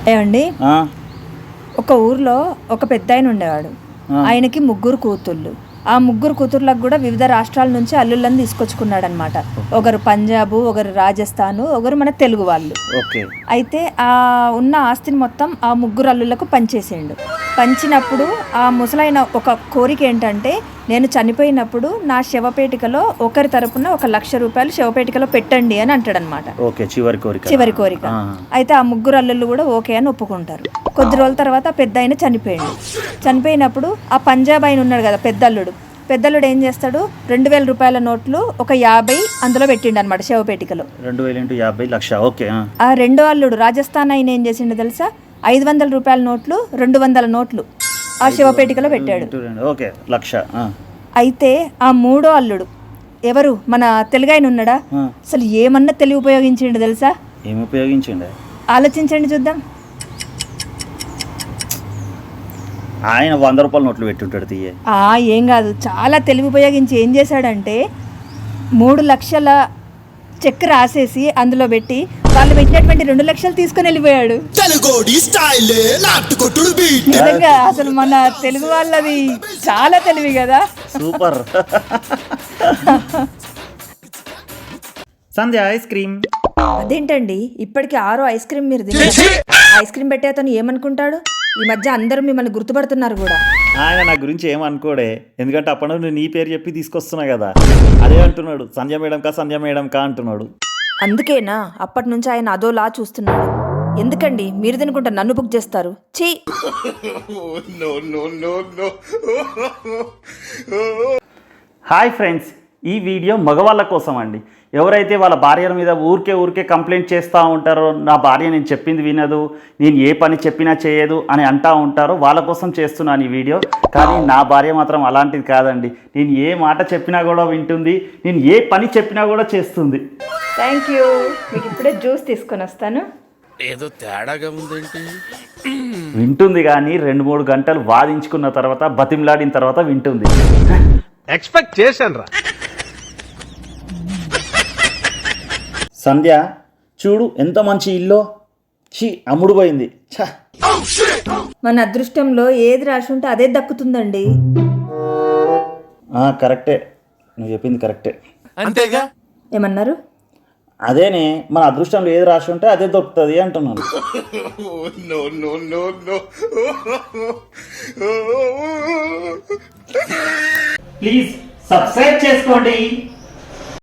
ఏమండి, ఒక ఊర్లో ఒక పెద్ద ఆయన ఉండేవాడు. ఆయనకి 3 కూతుళ్ళు. ఆ 3 కూతుర్లకు కూడా వివిధ రాష్ట్రాల నుంచి అల్లుళ్ళని తీసుకొచ్చుకున్నాడు అనమాట. ఒకరు పంజాబు, ఒకరు రాజస్థాను, ఒకరు మన తెలుగు వాళ్ళు. అయితే ఆ ఉన్న ఆస్తిని మొత్తం ఆ 3 అల్లుళ్ళకు పంచేసిండు. పంచినప్పుడు ఆ ముసలైన ఒక కోరిక ఏంటంటే, నేను చనిపోయినప్పుడు నా శవపేటికలో ఒకరి తరపున 1 లక్ష రూపాయలు శవపేటికలో పెట్టండి అని అంటాడనమాట. చివరి కోరిక. అయితే ఆ 3 అల్లుళ్ళు కూడా ఓకే అని ఒప్పుకుంటారు. కొద్ది రోజుల తర్వాత పెద్ద ఆయన చనిపోయినప్పుడు ఆ పంజాబ్ ఆయన ఉన్నాడు కదా పెద్దల్లుడు ఏం చేస్తాడు, 2000 రూపాయల నోట్లు ఒక 50 అందులో పెట్టిండు అనమాట శవపేటికలో. 2000 × 50 లక్ష. ఆ రెండో అల్లుడు రాజస్థాన్ ఆయన ఏం చేసిండు తెలుసా, 500 రూపాయల నోట్లు 200 నోట్లు ఆ శవపేటికలో పెట్టాడు. లక్ష. అయితే ఆ మూడో అల్లుడు ఎవరు, మన తెలుగు ఆయన ఉన్నాడా, అసలు ఏమన్నా తెలివి ఉపయోగించిండు తెలుసా? ఏమి ఉపయోగించిండు ఆలోచించండి చూద్దాం. ఆయన 100 రూపాయల నోట్లు పెట్టుంటాడు. ఏం కాదు, చాలా తెలివి ఉపయోగించి ఏం చేశాడంటే 3 లక్షల చెక్ రాసేసి అందులో పెట్టి వాళ్ళు పెట్టినటువంటి 2 లక్షలు తీసుకుని వెళ్ళిపోయాడు. నిజంగా అసలు మన తెలుగు వాళ్ళది చాలా తెలివి కదా. సూపర్. సంధ్య ఐస్ క్రీమ్. అదేంటండి, ఇప్పటికి 6 ఐస్ క్రీమ్ మీరు తిన్నారు. ఐస్ క్రీమ్ పెట్టే అతను ఏమనుకుంటాడు? ఈ మధ్య అందరూ మిమ్మల్ని గుర్తుపడుతున్నారు కూడా. ఆయన నా గురించి ఏమనుకోడే, ఎందుకంటే అప్పుడు నువ్వు నీ పేరు చెప్పి తీసుకొస్తున్నా కదా, అదే అంటున్నాడు. సంధ్య మేడం కా అంటున్నాడు. అందుకేనా అప్పటి నుంచి ఆయన అదోలా చూస్తున్నాడు. ఎందుకండి మీరు తినుకుంటా నన్ను బుక్ చేస్తారు? ఛీ. హాయ్ ఫ్రెండ్స్, ఈ వీడియో మగవాళ్ళ కోసం అండి. ఎవరైతే వాళ్ళ భార్యల మీద ఊరికే కంప్లైంట్ చేస్తూ ఉంటారో, నా భార్య నేను చెప్పింది వినదు, నేను ఏ పని చెప్పినా చేయదు అని అంటూ ఉంటారో వాళ్ళ కోసం చేస్తున్నాను ఈ వీడియో. కానీ నా భార్య మాత్రం అలాంటిది కాదండి. నేను ఏ మాట చెప్పినా కూడా వింటుంది, నేను ఏ పని చెప్పినా కూడా చేస్తుంది. Thank you. మీకు ఇప్పుడే జ్యూస్ తీసుకొని వస్తాను. ఏదో తేడాగా ఉందేంటి? వింటుంది కానీ 2-3 గంటలు వాదించుకున్న తర్వాత, బతిమలాడిన తర్వాత వింటుంది. ఎక్స్పెక్ట్ చేశాను రా. సంధ్య చూడు ఎంత మంచి ఇల్లు, అమ్ముడు పోయింది. మన అదృష్టంలో ఏది రాసి ఉంటే అదే దక్కుతుందండి. కరెక్టే, నువ్వు చెప్పింది కరెక్టే. అంతేగా. ఏమన్నారు? అదేనే, మన అదృష్టంలో ఏది రాసి ఉంటే అదే దొరుకుతుంది అంటున్నాను. ప్లీజ్ సబ్స్క్రైబ్ చేసుకోండి.